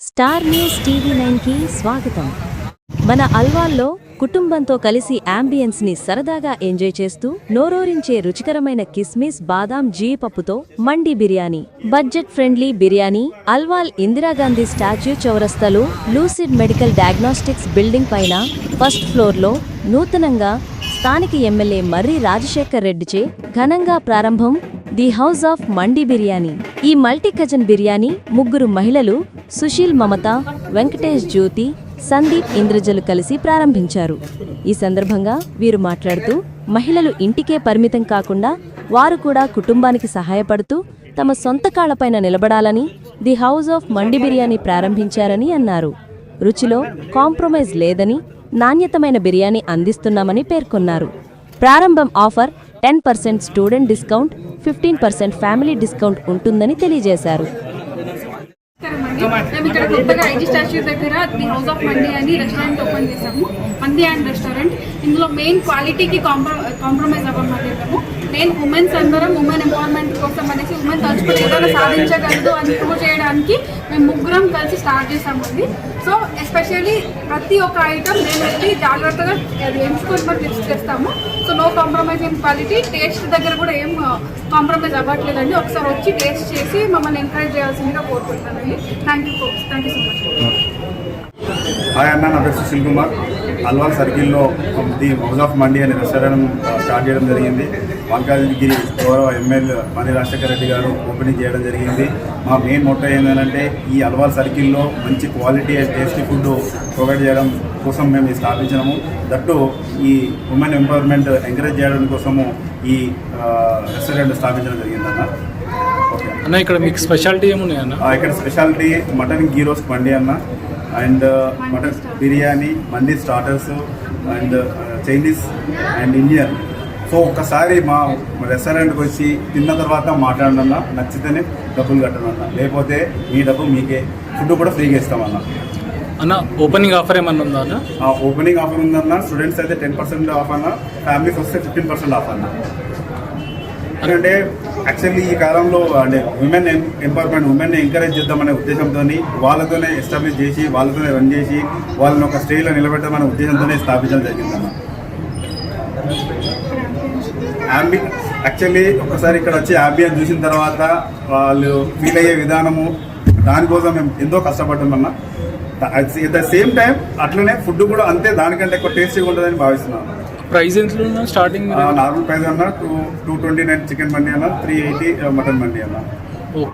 Star news TV 9కి స్వాగతం. మన అల్వాల్లో కుటుంబంతో కలిసి యాంబియన్స్ ని సరదాగా ఎంజాయ్ చేస్తూ నోరూరించే రుచికరమైన కిస్మిస్ బాదాం జీడిపప్పుతో మండి biryani. Budget friendly biryani Alwal Indira Gandhi statue చౌరస్తాలో లూసిడ్ మెడికల్ డయాగ్నోస్టిక్స్ బిల్డింగ్ పైన ఫస్ట్ ఫ్లోర్లో నూతనంగా స్థానిక ఎమ్మెల్యే మర్రి రాజశేఖర్ రెడ్డిచే ఘనంగా ప్రారంభం. ది హౌస్ ఆఫ్ మండి బిర్యానీ. ఈ మల్టీ కజన్ బిర్యానీ ముగ్గురు మహిళలు సుశీల్, మమత, వెంకటేష్, జ్యోతి, సందీప్, ఇంద్రజలు కలిసి ప్రారంభించారు. ఈ సందర్భంగా వీరు మాట్లాడుతూ మహిళలు ఇంటికే పరిమితం కాకుండా వారు కూడా కుటుంబానికి సహాయపడుతూ తమ సొంత కాళ్లపైన నిలబడాలని ది హౌస్ ఆఫ్ మండి బిర్యానీ ప్రారంభించారని అన్నారు. రుచిలో కాంప్రమైజ్ లేదని, నాణ్యతమైన బిర్యానీ అందిస్తున్నామని పేర్కొన్నారు. ప్రారంభం offer 10% student discount, 15% family discount ఉంటుందని తెలియజేశారు. మేము ఇక్కడ కొత్తగా ఐజీ స్టాచ్యూ దగ్గర ది హౌస్ ఆఫ్ మండి అని రెస్టారెంట్ ఓపెన్ చేసాము. మండి అండ్ రెస్టారెంట్. ఇందులో మెయిన్ క్వాలిటీకి కాంప్రమైజ్ అవ్వమని మేము మెయిన్ ఉమెన్స్ అందరం ఉమెన్ ఎంపవర్మెంట్ కోసం అనేసి ఉమెన్ తలుచుకుని ఏదైనా సాధించగలదు అని ప్రూవ్ చేయడానికి మేము ముగ్గురం కలిసి స్టార్ట్ చేసామండి. సో ఎస్పెషల్లీ ప్రతి ఒక్క ఐటమ్ మేము వెళ్ళి జాగ్రత్తగా ఎంచుకొని మనం టెస్ట్ చేస్తాము. So no compromise in quality. Taste దగ్గర కూడా ఏం కాంప్రమైజ్ అవ్వట్లేదండి. ఒకసారి వచ్చి టేస్ట్ చేసి మమ్మల్ని ఎంకరేజ్ చేయాల్సిందిగా కోరుకుంటానండి. Thank you so much. Hi అన్న, నా పేరు సుశీల్ కుమార్. అల్వాల్ సర్కిల్లో ది హౌస్ ఆఫ్ మండి అనే రెస్టారెంట్ స్టార్ట్ చేయడం జరిగింది. మల్కాజ్గిరి గౌరవ ఎమ్మెల్యే మర్రి రాజశేఖర్ రెడ్డి గారు ఓపెనింగ్ చేయడం జరిగింది. మా మెయిన్ మోటో ఏంటంటే ఈ అల్వాల్ సర్కిల్లో మంచి quality and tasty food provide చేయడం కోసం మేము స్థాపించినాము. దట్టు ఈ ఉమెన్ ఎంపవర్మెంట్ ఎంకరేజ్ చేయడం కోసము ఈ రెస్టారెంట్ స్థాపించడం జరిగిందన్న. ఓకే అన్న, ఇక్కడ మీకు స్పెషాలిటీ ఏమున్నాయి అన్న? ఇక్కడ స్పెషాలిటీ మటన్ గీ రోస్ట్ మండి అన్న, and mutton biryani, mandi starters, and Chinese and Indian. So ఒక్కసారి మా రెస్టారెంట్కి వచ్చి తిన్న తర్వాత మాట్లాడన్నా, నచ్చితేనే డబ్బులు కట్టనన్నా, లేకపోతే మీ డబ్బు మీకే. ఫుడ్ కూడా ఫ్రీగా ఇస్తామన్నా. అన్న, ఓపెనింగ్ ఆఫర్ ఏమన్నా ఉందా అన్న? ఓపెనింగ్ ఆఫర్ ఉందన్న. స్టూడెంట్స్ అయితే 10% ఆఫ్ అన్న, ఫ్యామిలీస్ వస్తే 15% ఆఫ్ అన్న. ఎందుకంటే యాక్చువల్లీ ఈ కాలంలో అంటే ఉమెన్ ఎంపవర్మెంట్, ఉమెన్ని ఎంకరేజ్ చేద్దామనే ఉద్దేశంతో వాళ్ళతోనే ఎస్టాబ్లిష్ చేసి, వాళ్ళతోనే రన్ చేసి, వాళ్ళని ఒక స్టేజ్లో నిలబెట్టామనే ఉద్దేశంతోనే స్థాపించడం జరిగిందన్న. యాక్చువల్లీ ఒకసారి ఇక్కడ వచ్చి యాంబియన్స్ చూసిన తర్వాత వాళ్ళు ఫీల్ అయ్యే విధానము, దానికోసం మేము ఎంతో కష్టపడ్డామన్నా. అట్ ద సేమ్ టైం అట్లనే ఫుడ్ కూడా అంతే, దానికంటే ఎక్కువ టేస్టీగా ఉంటుందని భావిస్తున్నాను. ప్రైస్ ఎంత స్టార్టింగ్? నార్మల్ ప్రైస్ అన్న 229 చికెన్ మండి అన్న, 380 మటన్ మండి అన్న.